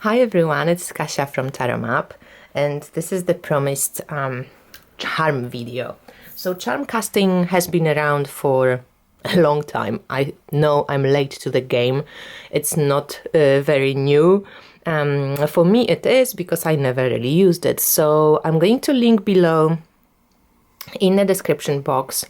Hi everyone, it's Kasia from Tarot Map, and this is the promised charm video. So charm casting has been around for a long time. I know I'm late to the game. It's not very new. For me it is because I never really used it. So I'm going to link below in the description box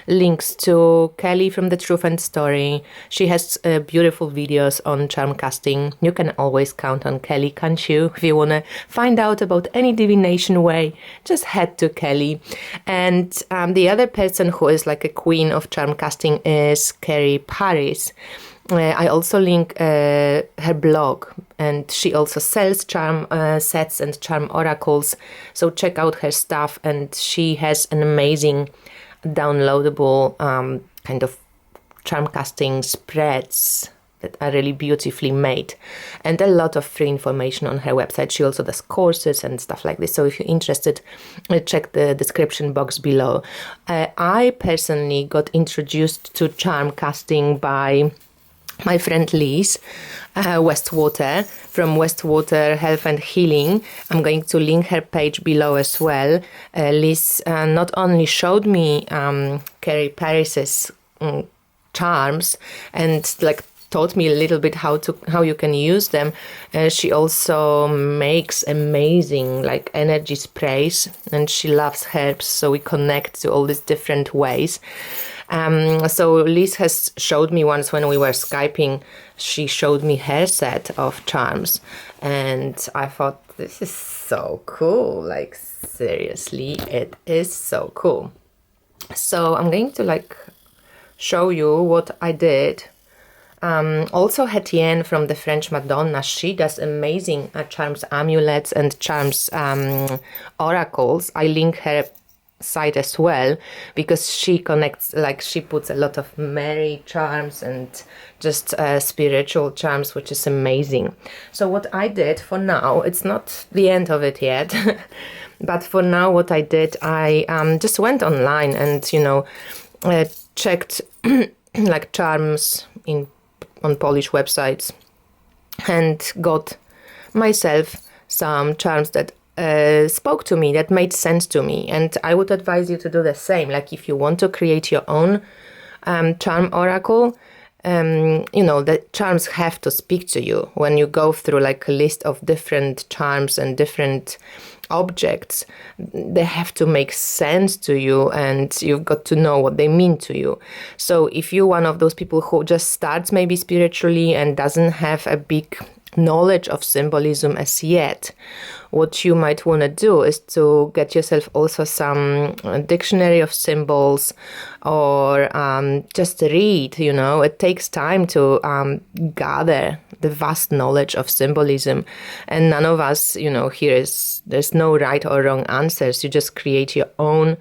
links to Kelly from The Truth and Story. She has beautiful videos on charm casting. You can always count on Kelly, can't you? If you want to find out about any divination way, just head to Kelly. And the other person who is like a queen of charm casting is Carrie Paris. I also link her blog, and she also sells charm sets and charm oracles, so check out her stuff. And she has an amazing downloadable kind of charm casting spreads that are really beautifully made, and a lot of free information on her website. She also does courses and stuff like this, so if you're interested, check the description box below. I personally got introduced to charm casting by my friend Liz Westwater from Westwater Health and Healing. I'm going to link her page below as well. Liz not only showed me Carrie Paris's charms and like taught me a little bit how you can use them. She also makes amazing like energy sprays, and she loves herbs, so we connect to all these different ways. So Liz has showed me once when we were Skyping, she showed me her set of charms, and I thought, this is so cool. Like, seriously, it is so cool. So I'm going to like show you what I did. Also Hetien from the French Madonna, she does amazing charms amulets and charms oracles. I link her site as well because she connects, like she puts a lot of Mary charms and just spiritual charms, which is amazing. So what I did for now, it's not the end of it yet, but for now what I did, I just went online and checked like charms on Polish websites and got myself some charms that spoke to me, that made sense to me. And I would advise you to do the same. Like if you want to create your own charm oracle, the charms have to speak to you. When you go through like a list of different charms and different objects, they have to make sense to you, and you've got to know what they mean to you. So if you're one of those people who just starts maybe spiritually and doesn't have a big knowledge of symbolism as yet, what you might want to do is to get yourself also some dictionary of symbols, or just read. It takes time to gather the vast knowledge of symbolism, and none of us, there's no right or wrong answers. You just create your own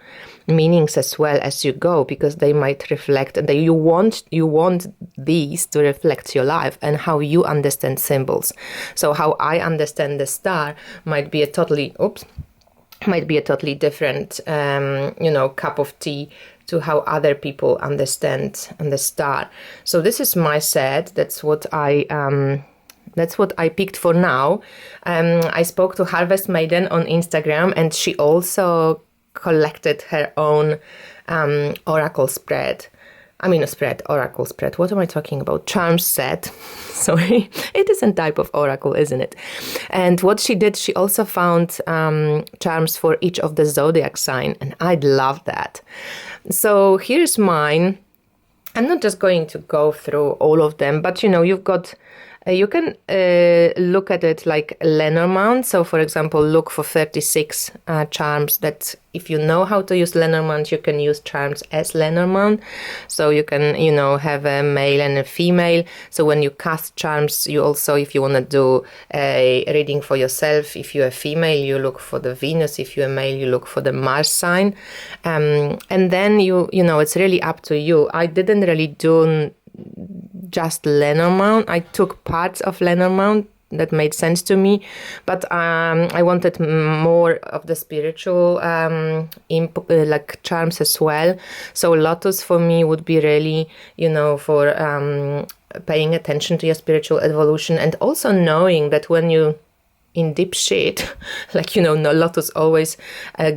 meanings as well as you go, because they might reflect, and you want these to reflect your life and how you understand symbols. So how I understand the star might be a totally different cup of tea to how other people understand the star. So this is my set. That's what I picked for now. I spoke to Harvest Maiden on Instagram, and she also collected her own oracle spread. Oracle spread. What am I talking about? Charm set. Sorry. It is a type of oracle, isn't it? And what she did, she also found charms for each of the zodiac sign, and I'd love that. So here's mine. I'm not just going to go through all of them, but you've got you can look at it like Lenormand. So, for example, look for 36 charms that, if you know how to use Lenormand, you can use charms as Lenormand. So you can, have a male and a female. So when you cast charms, you also, if you want to do a reading for yourself, if you're a female, you look for the Venus. If you're a male, you look for the Mars sign. And then it's really up to you. I didn't really do just Lenormand. I took parts of Lenormand that made sense to me, but I wanted more of the spiritual like charms as well. So Lotus for me would be really, for paying attention to your spiritual evolution, and also knowing that when you in deep shit, like, no, lotus always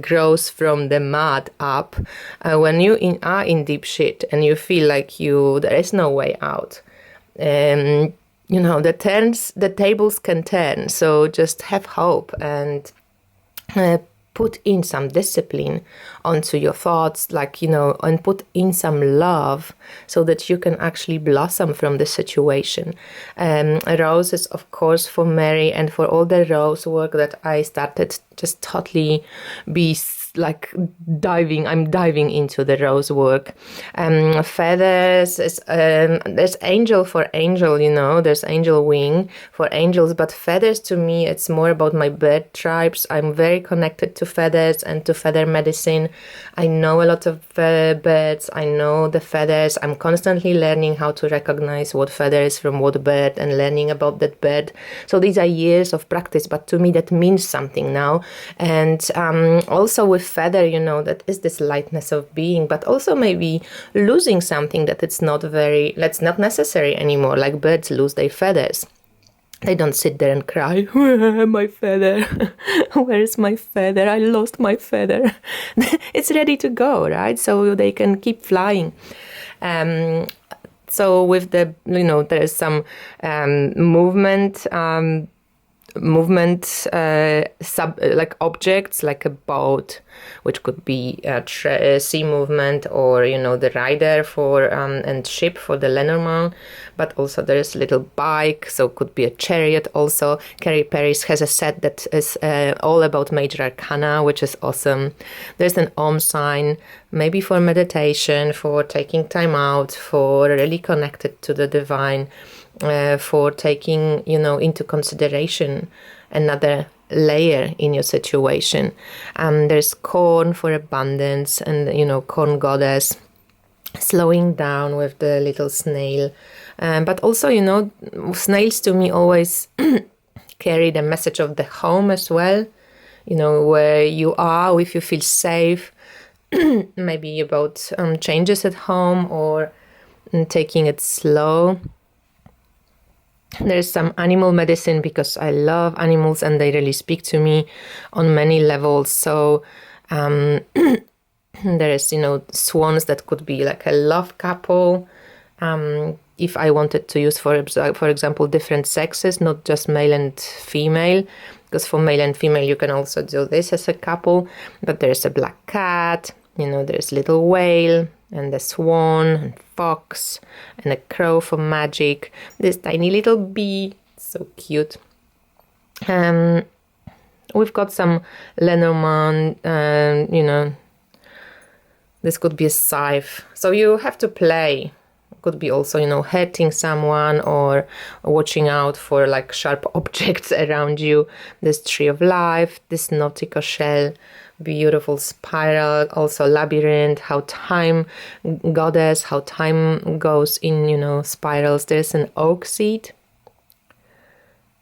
grows from the mud up. When you are in deep shit and you feel like there is no way out, the tables can turn. So just have hope and put in some discipline onto your thoughts, like, and put in some love so that you can actually blossom from the situation. Roses, of course, for Mary and for all the rose work that I started, just totally be like I'm diving into the rose work. Feathers is, there's angel for angel, there's angel wing for angels, but feathers to me, it's more about my bird tribes. I'm very connected to feathers and to feather medicine. I know a lot of birds. I know the feathers. I'm constantly learning how to recognize what feather is from what bird and learning about that bird. So these are years of practice, but to me that means something now. And also with feather, that is this lightness of being, but also maybe losing something that's not necessary anymore. Like birds lose their feathers. They don't sit there and cry, my feather, where is my feather? I lost my feather. It's ready to go, right? So they can keep flying. So with the, there's some movement, like objects, like a boat, which could be a sea movement, or the rider for and ship for the Lenormand, but also there's a little bike, so it could be a chariot also. Carrie Paris has a set that is all about major arcana, which is awesome. There's an Om sign, maybe for meditation, for taking time out, for really connected to the divine, for taking, into consideration another layer in your situation. There's corn for abundance and, corn goddess, slowing down with the little snail. But also, snails to me always carry the message of the home as well, where you are, if you feel safe, maybe about changes at home or taking it slow. There's some animal medicine because I love animals and they really speak to me on many levels. So there is, swans that could be like a love couple. If I wanted to use, for example, different sexes, not just male and female, because for male and female you can also do this as a couple. But there's a black cat, there's little whale, and the swan, and fox, and a crow for magic. This tiny little bee, so cute. We've got some Lenormand, this could be a scythe. So you have to play. Could be also, hurting someone or watching out for like sharp objects around you. This tree of life, this nautical shell, beautiful spiral, also labyrinth, how time goddess, how time goes in, spirals. There's an oak seed,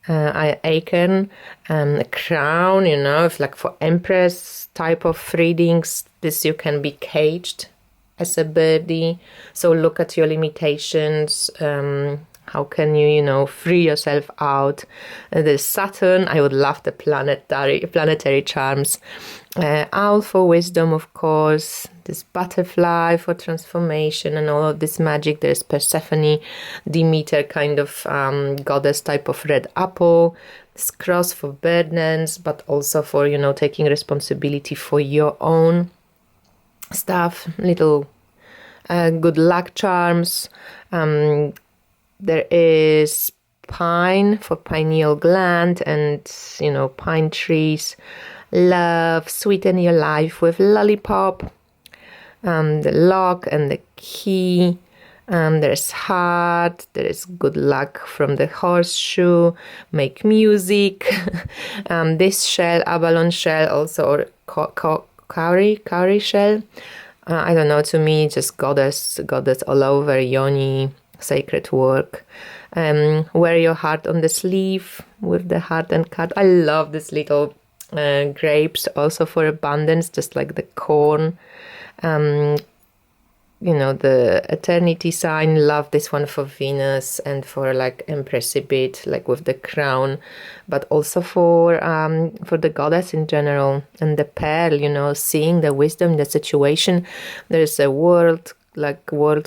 acorn, a crown, if like for empress type of readings, this you can be caged as a birdie. So look at your limitations. How can you, free yourself out? There's Saturn. I would love the planetary charms. Owl for wisdom, of course. This butterfly for transformation and all of this magic. There's Persephone, Demeter kind of goddess type of red apple. This cross for burdens, but also for, taking responsibility for your own stuff. Little good luck charms. There is pine for pineal gland and, pine trees. Love, sweeten your life with lollipop. The lock and the key. There's heart. There is good luck from the horseshoe. Make music. This shell, abalone shell, also, or cowrie shell. I don't know, to me, just goddess all over, yoni, sacred work. Wear your heart on the sleeve with the heart and cut. I love this little grapes, also for abundance, just like the corn. you know, the eternity sign. Love this one for Venus and for like Empress a bit, like with the crown, but also for the goddess in general. And the pearl, you know, seeing the wisdom, the situation. There's a world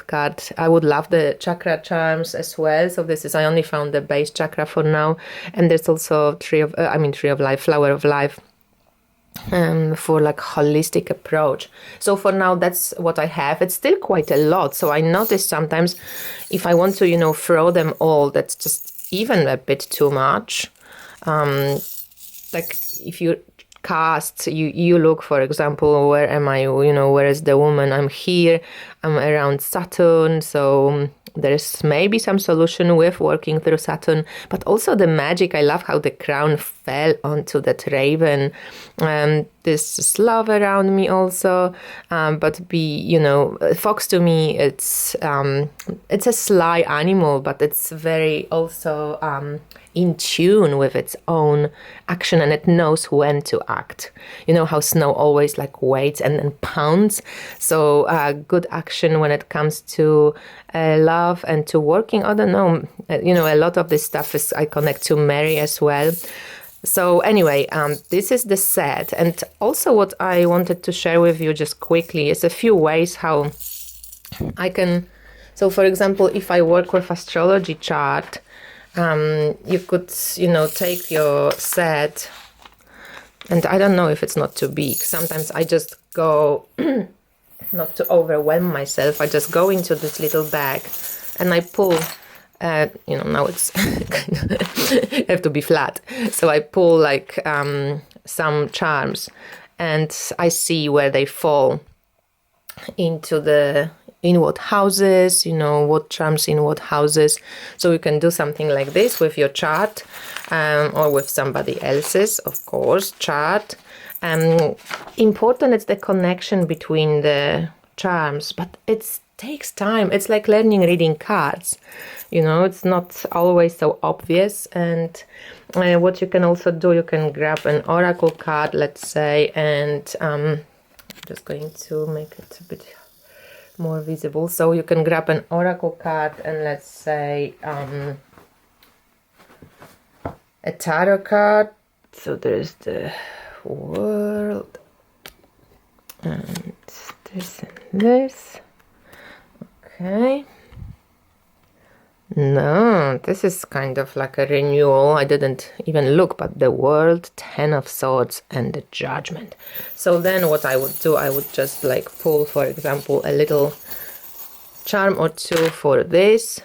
card. I would love the chakra charms as well. So this is, I only found the base chakra for now. And there's also tree of life, flower of life. For like holistic approach. So for now, that's what I have. It's still quite a lot. So I notice sometimes if I want to, you know, throw them all, that's just even a bit too much. Like if you cast, you look, for example, where am I, you know, where is the woman? I'm here, I'm around Saturn. So there's maybe some solution with working through Saturn, but also the magic. I love how the crown fell onto that raven. This love around me also, but fox to me, it's a sly animal, but it's very also in tune with its own action, and it knows when to act. You know how snow always like waits and pounds. So good action when it comes to love and to working. I don't know, a lot of this stuff is, I connect to Mary as well. So anyway, this is the set. And also what I wanted to share with you just quickly is a few ways how I can, so for example, if I work with astrology chart, you could, take your set, and I don't know if it's not too big. Sometimes I just go, not to overwhelm myself, I just go into this little bag and I pull, now it's have to be flat. So I pull like some charms and I see where they fall in what houses, what charms in what houses. So you can do something like this with your chart, or with somebody else's, of course, chart. Important is the connection between the charms, but it takes time. It's like learning reading cards. It's not always so obvious. And what you can also do, you can grab an oracle card, let's say, and I'm just going to make it a bit more visible. So you can grab an oracle card and let's say a tarot card. So there's the world and this and this. Okay. No, this is kind of like a renewal. I didn't even look, but the world, 10 of swords, and the judgment. So then what I would do, I would just like pull, for example, a little charm or two for this,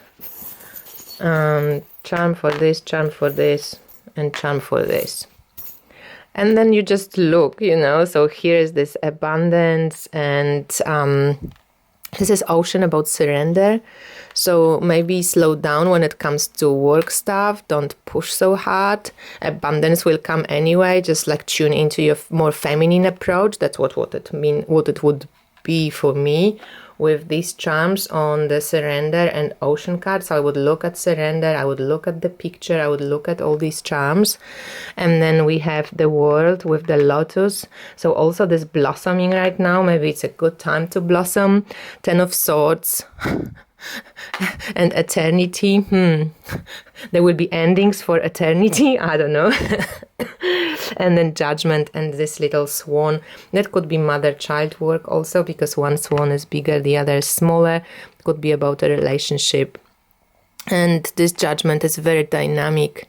charm for this, charm for this, and charm for this. And then you just look, so here is this abundance, and this is ocean, about surrender. So maybe slow down when it comes to work stuff. Don't push so hard. Abundance will come anyway. Just like tune into your more feminine approach. That's what it would be for me with these charms on the surrender and ocean card. So I would look at surrender, I would look at the picture, I would look at all these charms. And then we have the world with the lotus. So also this blossoming right now, maybe it's a good time to blossom. 10 of swords. And eternity. There will be endings for eternity. I don't know. And then judgment and this little swan. That could be mother-child work also, because one swan is bigger, the other is smaller. It could be about a relationship. And this judgment is very dynamic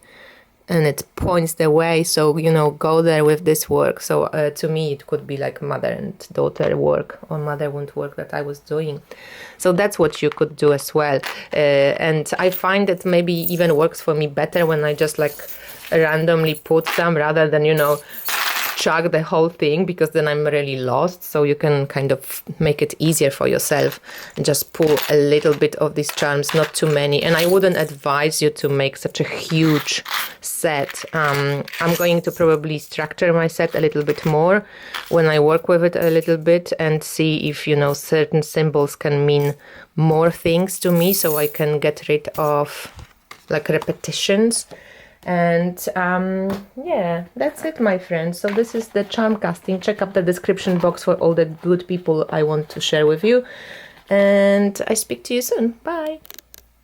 and it points the way. So, go there with this work. So to me, it could be like mother and daughter work or mother wound work that I was doing. So that's what you could do as well. And I find that maybe even works for me better when I just like randomly put some rather than, chug the whole thing, because then I'm really lost. So you can kind of make it easier for yourself and just pull a little bit of these charms, not too many. And I wouldn't advise you to make such a huge set. I'm going to probably structure my set a little bit more when I work with it a little bit and see if, certain symbols can mean more things to me, so I can get rid of like repetitions. And yeah, that's it, my friends. So this is the charm casting. Check out the description box for all the good people I want to share with you. and I speak to you soon. Bye!